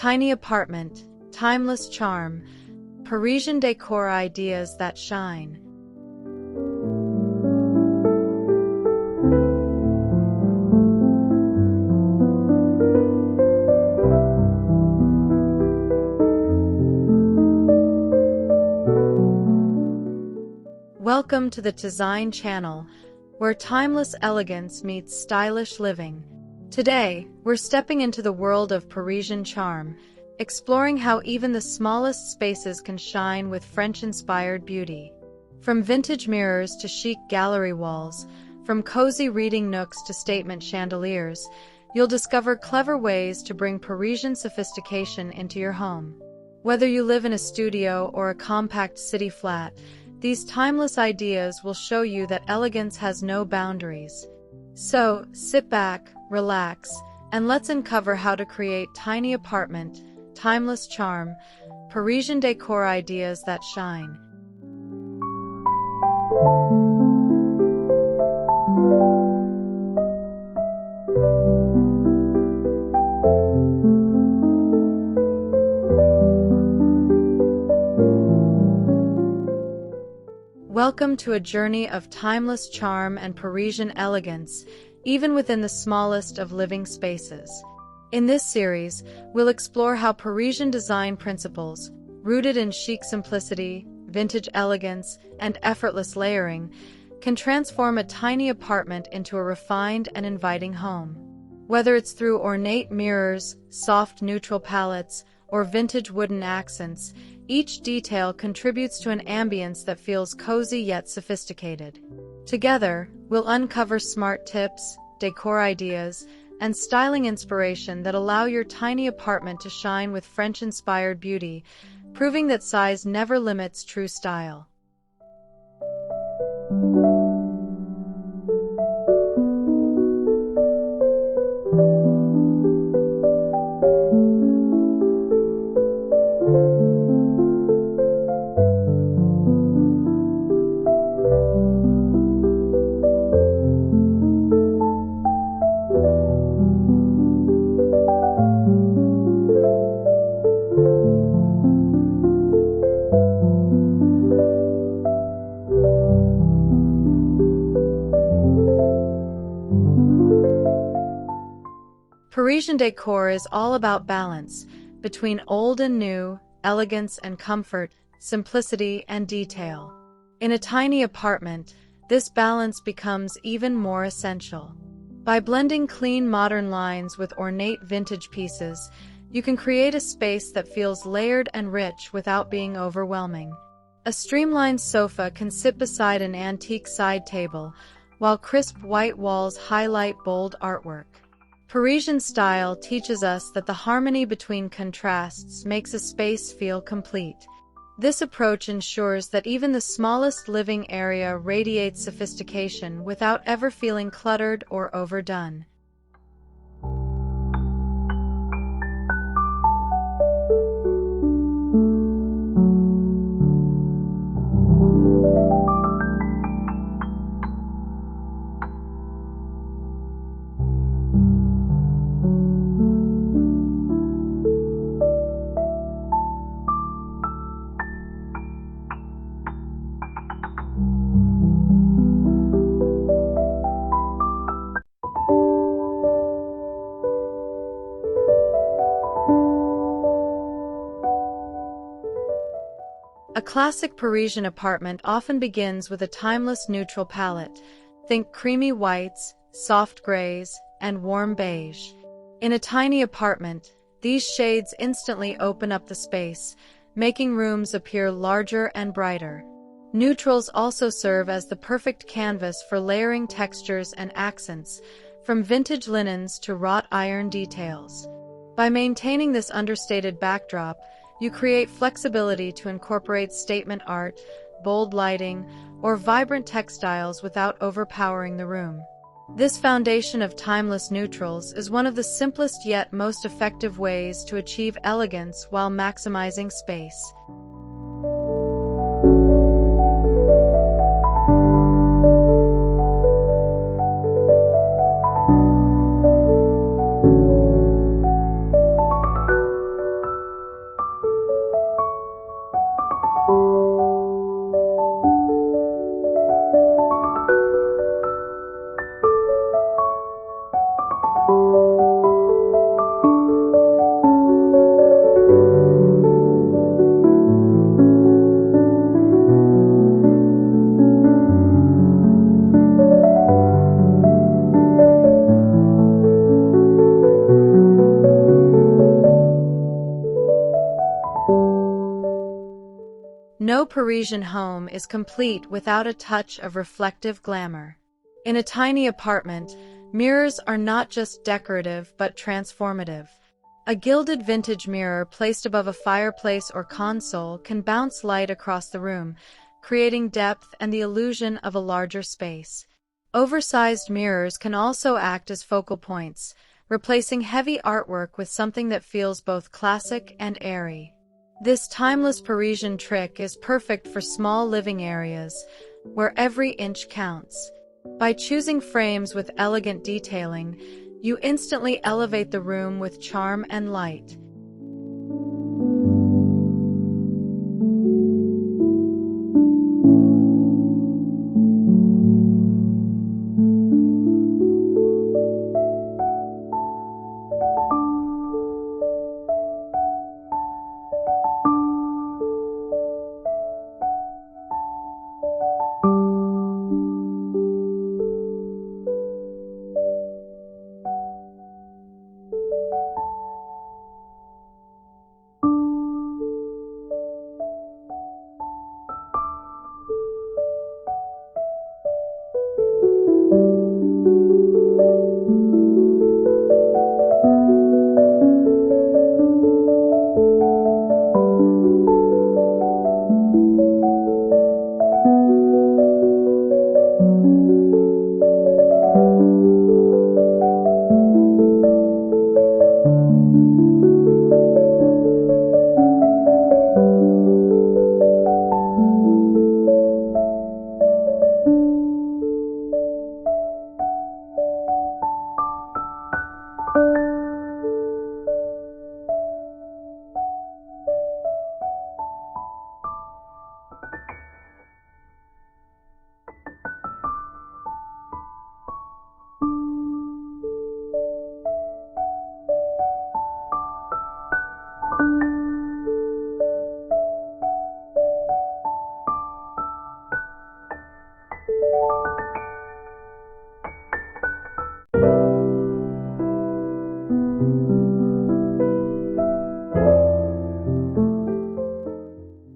Tiny apartment, timeless charm, Parisian decor ideas that shine. Welcome to the TDESIGN channel, where timeless elegance meets stylish living. Today, we're stepping into the world of Parisian charm, exploring how even the smallest spaces can shine with French-inspired beauty. From vintage mirrors to chic gallery walls, from cozy reading nooks to statement chandeliers, you'll discover clever ways to bring Parisian sophistication into your home. Whether you live in a studio or a compact city flat, these timeless ideas will show you that elegance has no boundaries. So, sit back, relax, and let's uncover how to create tiny apartment, timeless charm, Parisian decor ideas that shine. Welcome to a journey of timeless charm and Parisian elegance, even within the smallest of living spaces. In this series, we'll explore how Parisian design principles, rooted in chic simplicity, vintage elegance, and effortless layering, can transform a tiny apartment into a refined and inviting home. Whether it's through ornate mirrors, soft neutral palettes, or vintage wooden accents, each detail contributes to an ambience that feels cozy yet sophisticated. Together, we'll uncover smart tips, decor ideas, and styling inspiration that allow your tiny apartment to shine with French-inspired beauty, proving that size never limits true style. Parisian decor is all about balance between old and new, elegance and comfort, simplicity and detail. In a tiny apartment, this balance becomes even more essential. By blending clean modern lines with ornate vintage pieces, you can create a space that feels layered and rich without being overwhelming. A streamlined sofa can sit beside an antique side table, while crisp white walls highlight bold artwork. Parisian style teaches us that the harmony between contrasts makes a space feel complete. This approach ensures that even the smallest living area radiates sophistication without ever feeling cluttered or overdone. A classic Parisian apartment often begins with a timeless neutral palette. Think creamy whites, soft grays, and warm beige. In a tiny apartment, these shades instantly open up the space, making rooms appear larger and brighter. Neutrals also serve as the perfect canvas for layering textures and accents, from vintage linens to wrought iron details. By maintaining this understated backdrop, you create flexibility to incorporate statement art, bold lighting, or vibrant textiles without overpowering the room. This foundation of timeless neutrals is one of the simplest yet most effective ways to achieve elegance while maximizing space. Parisian home is complete without a touch of reflective glamour. In a tiny apartment, mirrors are not just decorative but transformative. A gilded vintage mirror placed above a fireplace or console can bounce light across the room, creating depth and the illusion of a larger space. Oversized mirrors can also act as focal points, replacing heavy artwork with something that feels both classic and airy. This timeless Parisian trick is perfect for small living areas, where every inch counts. By choosing frames with elegant detailing, you instantly elevate the room with charm and light.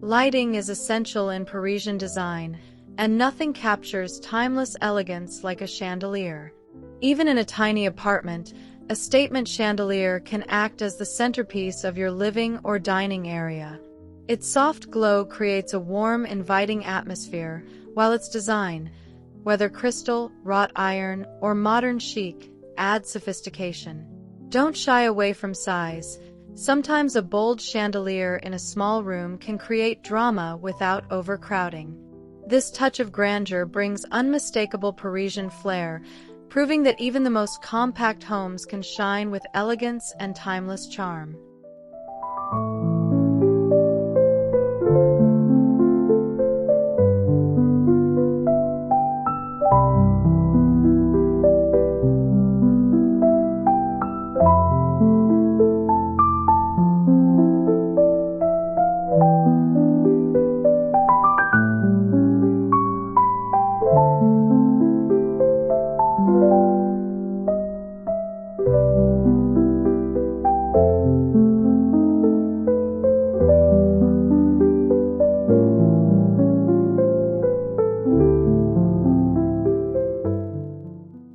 Lighting is essential in Parisian design, and nothing captures timeless elegance like a chandelier. Even in a tiny apartment, a statement chandelier can act as the centerpiece of your living or dining area. Its soft glow creates a warm, inviting atmosphere, while its design, whether crystal, wrought iron, or modern chic, adds sophistication. Don't shy away from size. Sometimes a bold chandelier in a small room can create drama without overcrowding. This touch of grandeur brings unmistakable Parisian flair, proving that even the most compact homes can shine with elegance and timeless charm.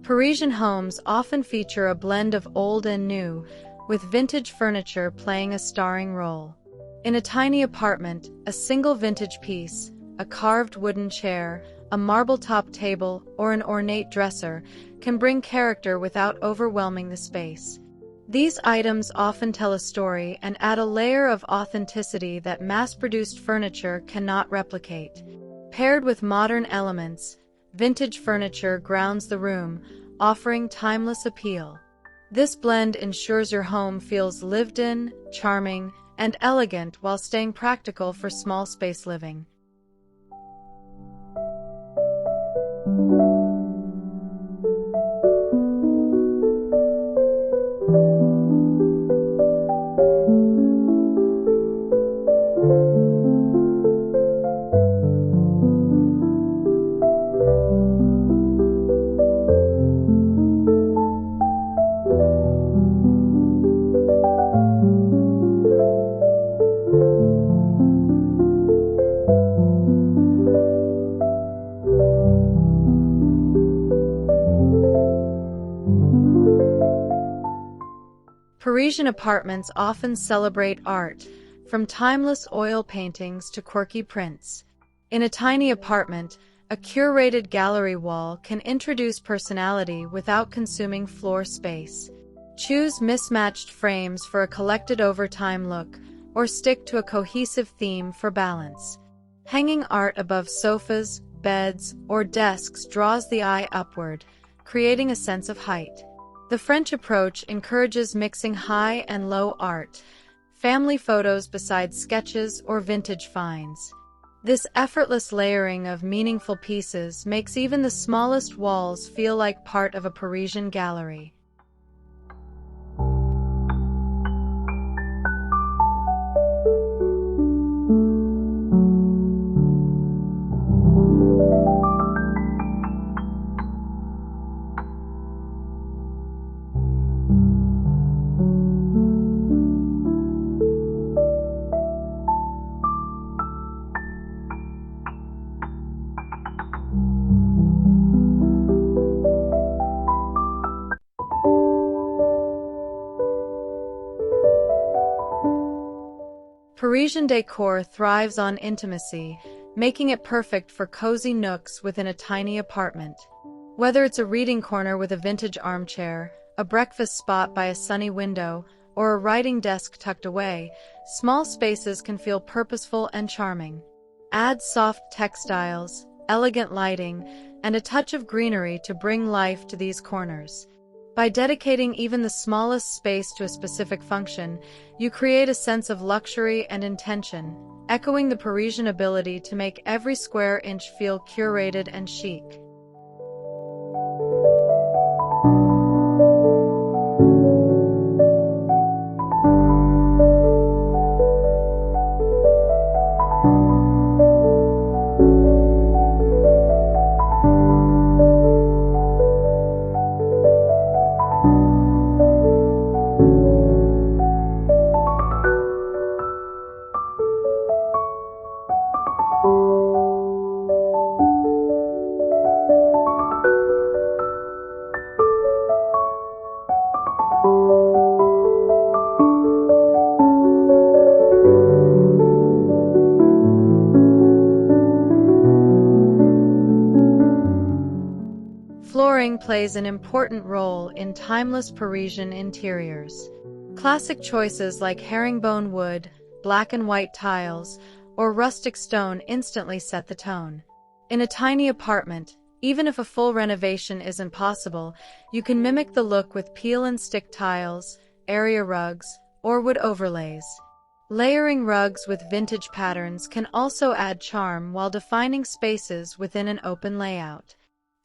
Parisian homes often feature a blend of old and new, with vintage furniture playing a starring role. In a tiny apartment, a single vintage piece, a carved wooden chair, a marble-top table, or an ornate dresser can bring character without overwhelming the space. These items often tell a story and add a layer of authenticity that mass-produced furniture cannot replicate. Paired with modern elements, vintage furniture grounds the room, offering timeless appeal. This blend ensures your home feels lived in, charming, and elegant while staying practical for small space living. Parisian apartments often celebrate art, from timeless oil paintings to quirky prints. In a tiny apartment, a curated gallery wall can introduce personality without consuming floor space. Choose mismatched frames for a collected over time look, or stick to a cohesive theme for balance. Hanging art above sofas, beds, or desks draws the eye upward, creating a sense of height. The French approach encourages mixing high and low art, family photos beside sketches or vintage finds. This effortless layering of meaningful pieces makes even the smallest walls feel like part of a Parisian gallery. Parisian decor thrives on intimacy, making it perfect for cozy nooks within a tiny apartment. Whether it's a reading corner with a vintage armchair, a breakfast spot by a sunny window, or a writing desk tucked away, small spaces can feel purposeful and charming. Add soft textiles, elegant lighting, and a touch of greenery to bring life to these corners. By dedicating even the smallest space to a specific function, you create a sense of luxury and intention, echoing the Parisian ability to make every square inch feel curated and chic. Flooring plays an important role in timeless Parisian interiors. Classic choices like herringbone wood, black and white tiles, or rustic stone instantly set the tone. In a tiny apartment, even if a full renovation isn't possible, you can mimic the look with peel and stick tiles, area rugs, or wood overlays. Layering rugs with vintage patterns can also add charm while defining spaces within an open layout.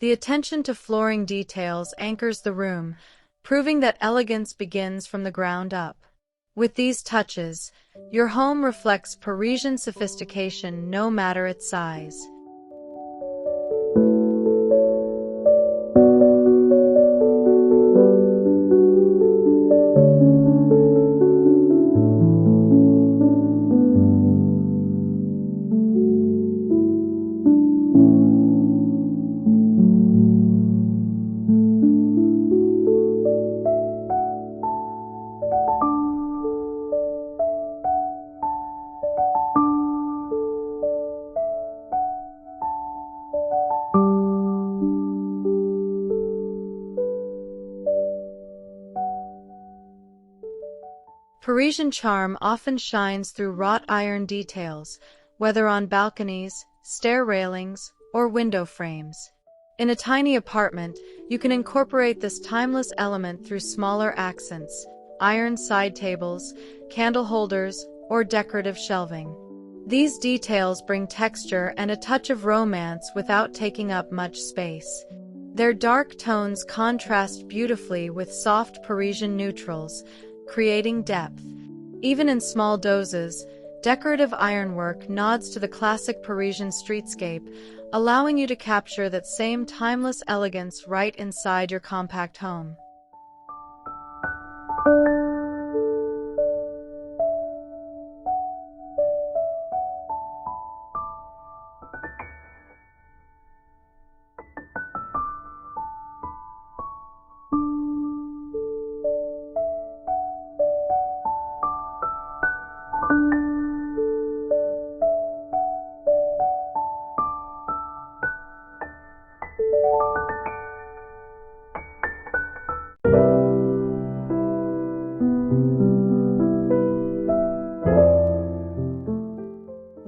The attention to flooring details anchors the room, proving that elegance begins from the ground up. With these touches, your home reflects Parisian sophistication no matter its size. Parisian charm often shines through wrought iron details, whether on balconies, stair railings, or window frames. In a tiny apartment, you can incorporate this timeless element through smaller accents, iron side tables, candle holders, or decorative shelving. These details bring texture and a touch of romance without taking up much space. Their dark tones contrast beautifully with soft Parisian neutrals, creating depth. Even in small doses, decorative ironwork nods to the classic Parisian streetscape, allowing you to capture that same timeless elegance right inside your compact home.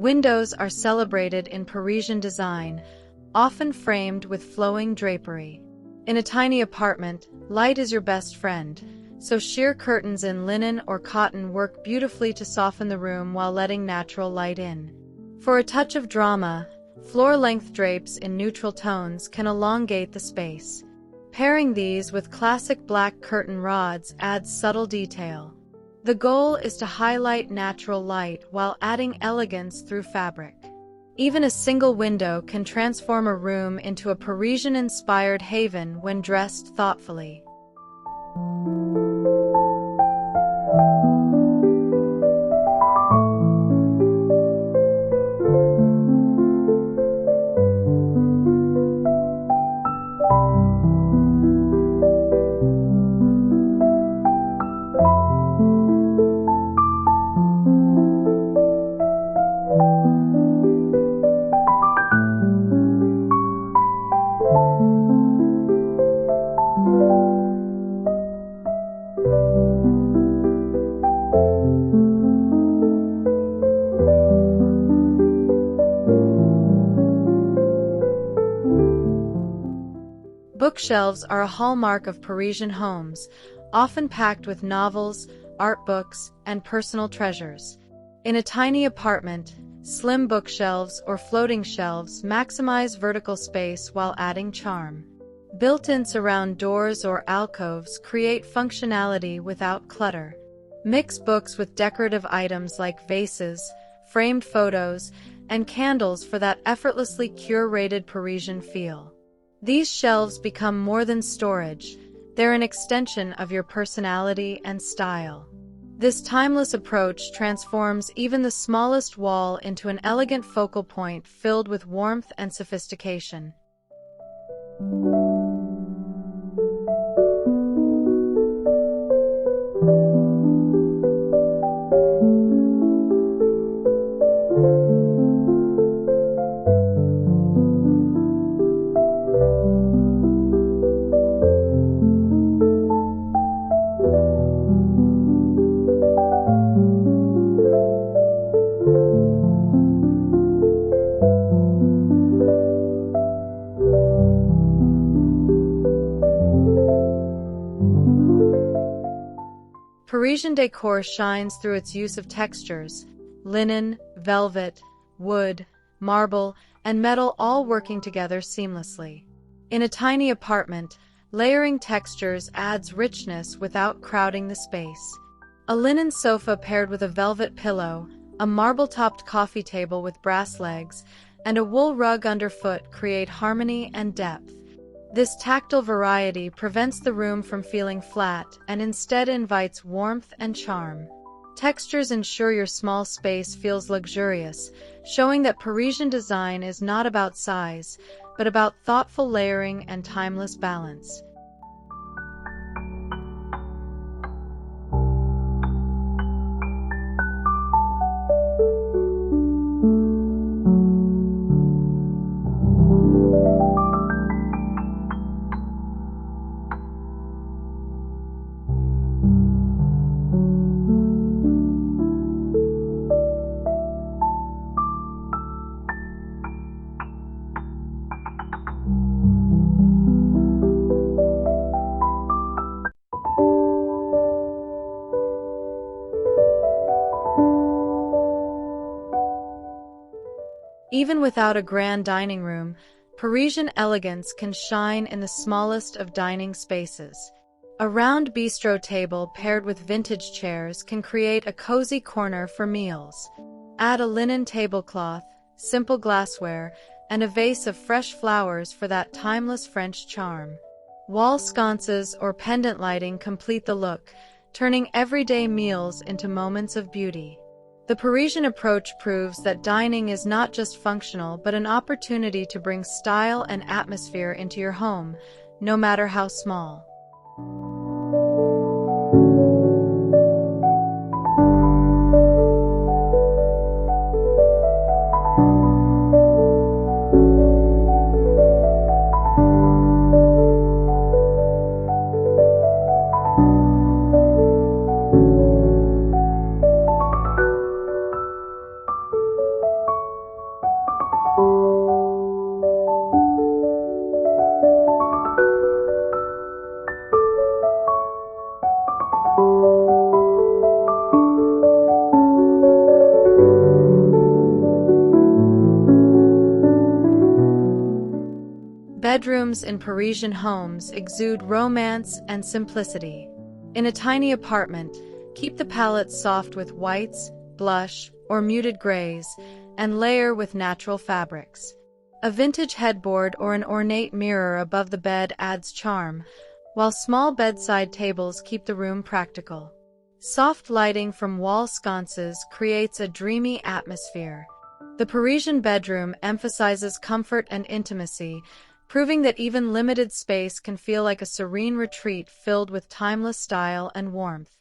Windows are celebrated in Parisian design, often framed with flowing drapery. In a tiny apartment, light is your best friend, so sheer curtains in linen or cotton work beautifully to soften the room while letting natural light in. For a touch of drama, floor-length drapes in neutral tones can elongate the space. Pairing these with classic black curtain rods adds subtle detail. The goal is to highlight natural light while adding elegance through fabric. Even a single window can transform a room into a Parisian-inspired haven when dressed thoughtfully. Bookshelves are a hallmark of Parisian homes, often packed with novels, art books, and personal treasures. In a tiny apartment, slim bookshelves or floating shelves maximize vertical space while adding charm. Built-in surround doors or alcoves create functionality without clutter. Mix books with decorative items like vases, framed photos, and candles for that effortlessly curated Parisian feel. These shelves become more than storage, they're an extension of your personality and style. This timeless approach transforms even the smallest wall into an elegant focal point filled with warmth and sophistication. Parisian decor shines through its use of textures: linen, velvet, wood, marble, and metal all working together seamlessly. In a tiny apartment, layering textures adds richness without crowding the space. A linen sofa paired with a velvet pillow, a marble-topped coffee table with brass legs, and a wool rug underfoot create harmony and depth. This tactile variety prevents the room from feeling flat and instead invites warmth and charm. Textures ensure your small space feels luxurious, showing that Parisian design is not about size, but about thoughtful layering and timeless balance. Even without a grand dining room, Parisian elegance can shine in the smallest of dining spaces. A round bistro table paired with vintage chairs can create a cozy corner for meals. Add a linen tablecloth, simple glassware, and a vase of fresh flowers for that timeless French charm. Wall sconces or pendant lighting complete the look, turning everyday meals into moments of beauty. The Parisian approach proves that dining is not just functional but an opportunity to bring style and atmosphere into your home, no matter how small. bedrooms in Parisian homes exude romance and simplicity. In a tiny apartment, keep the palette soft with whites, blush, or muted grays, and layer with natural fabrics. A vintage headboard or an ornate mirror above the bed adds charm, while small bedside tables keep the room practical. Soft lighting from wall sconces creates a dreamy atmosphere. The Parisian bedroom emphasizes comfort and intimacy, proving that even limited space can feel like a serene retreat filled with timeless style and warmth.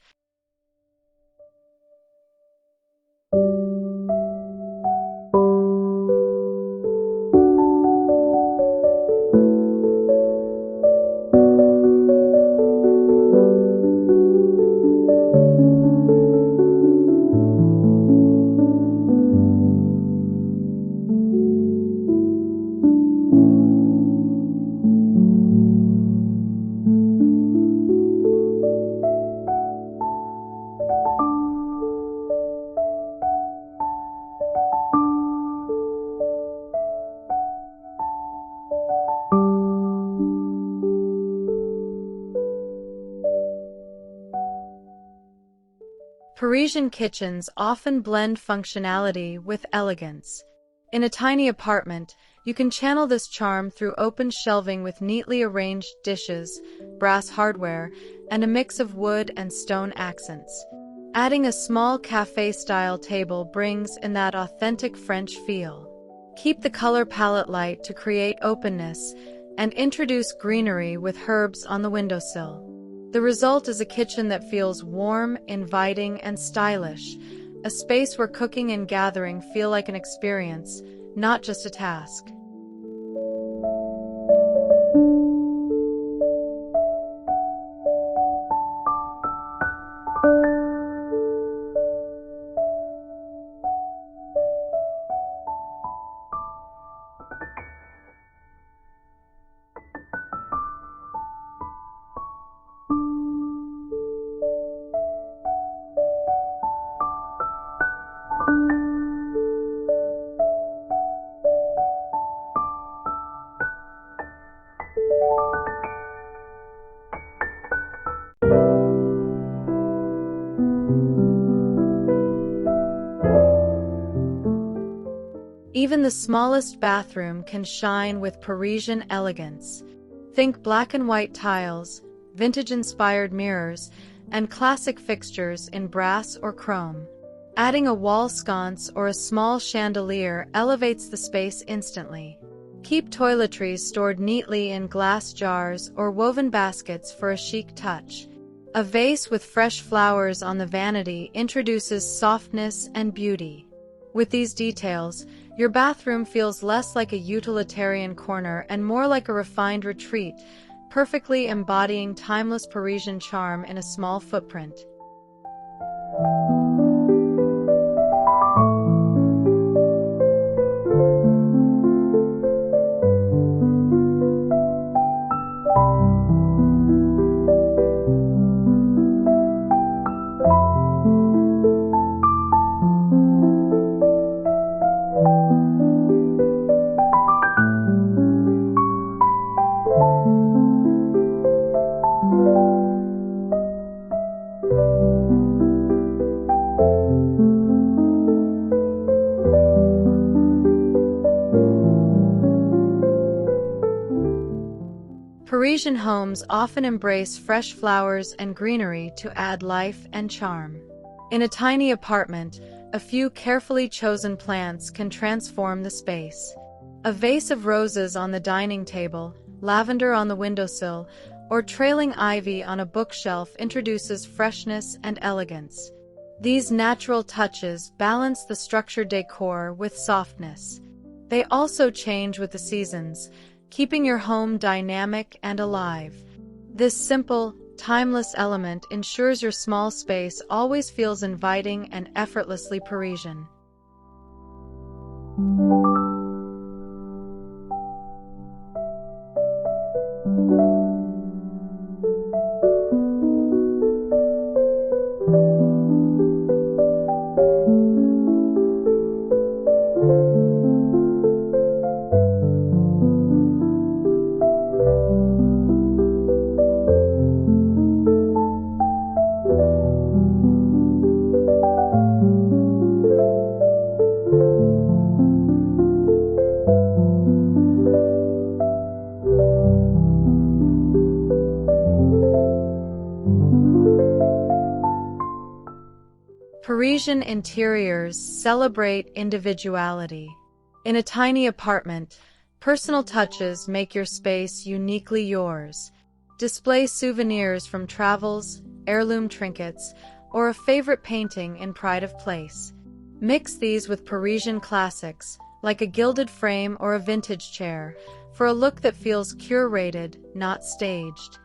Parisian kitchens often blend functionality with elegance. In a tiny apartment, you can channel this charm through open shelving with neatly arranged dishes, brass hardware, and a mix of wood and stone accents. Adding a small cafe-style table brings in that authentic French feel. Keep the color palette light to create openness, and introduce greenery with herbs on the windowsill. The result is a kitchen that feels warm, inviting, and stylish, a space where cooking and gathering feel like an experience, not just a task. Even the smallest bathroom can shine with Parisian elegance. Think black and white tiles, vintage-inspired mirrors, and classic fixtures in brass or chrome. Adding a wall sconce or a small chandelier elevates the space instantly. Keep toiletries stored neatly in glass jars or woven baskets for a chic touch. A vase with fresh flowers on the vanity introduces softness and beauty. With these details, your bathroom feels less like a utilitarian corner and more like a refined retreat, perfectly embodying timeless Parisian charm in a small footprint. Parisian homes often embrace fresh flowers and greenery to add life and charm. In a tiny apartment, a few carefully chosen plants can transform the space. A vase of roses on the dining table, lavender on the windowsill, or trailing ivy on a bookshelf introduces freshness and elegance. These natural touches balance the structured decor with softness. They also change with the seasons, keeping your home dynamic and alive. This simple, timeless element ensures your small space always feels inviting and effortlessly Parisian. Parisian interiors celebrate individuality. In a tiny apartment, personal touches make your space uniquely yours. Display souvenirs from travels, heirloom trinkets, or a favorite painting in pride of place. Mix these with Parisian classics, like a gilded frame or a vintage chair, for a look that feels curated, not staged.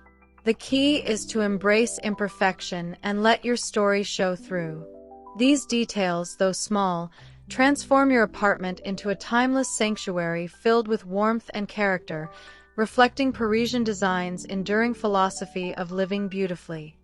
The key is to embrace imperfection and let your story show through. These details, though small, transform your apartment into a timeless sanctuary filled with warmth and character, reflecting Parisian design's enduring philosophy of living beautifully.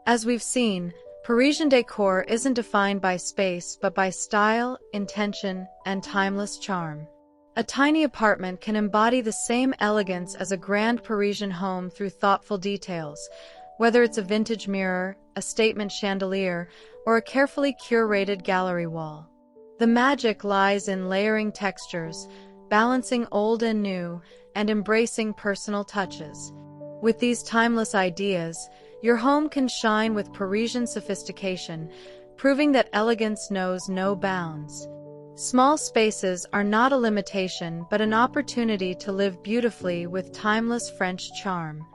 As we've seen, Parisian decor isn't defined by space but by style, intention, and timeless charm. A tiny apartment can embody the same elegance as a grand Parisian home through thoughtful details, whether it's a vintage mirror, a statement chandelier, or a carefully curated gallery wall. The magic lies in layering textures, balancing old and new, and embracing personal touches. With these timeless ideas, your home can shine with Parisian sophistication, proving that elegance knows no bounds. Small spaces are not a limitation but an opportunity to live beautifully with timeless French charm.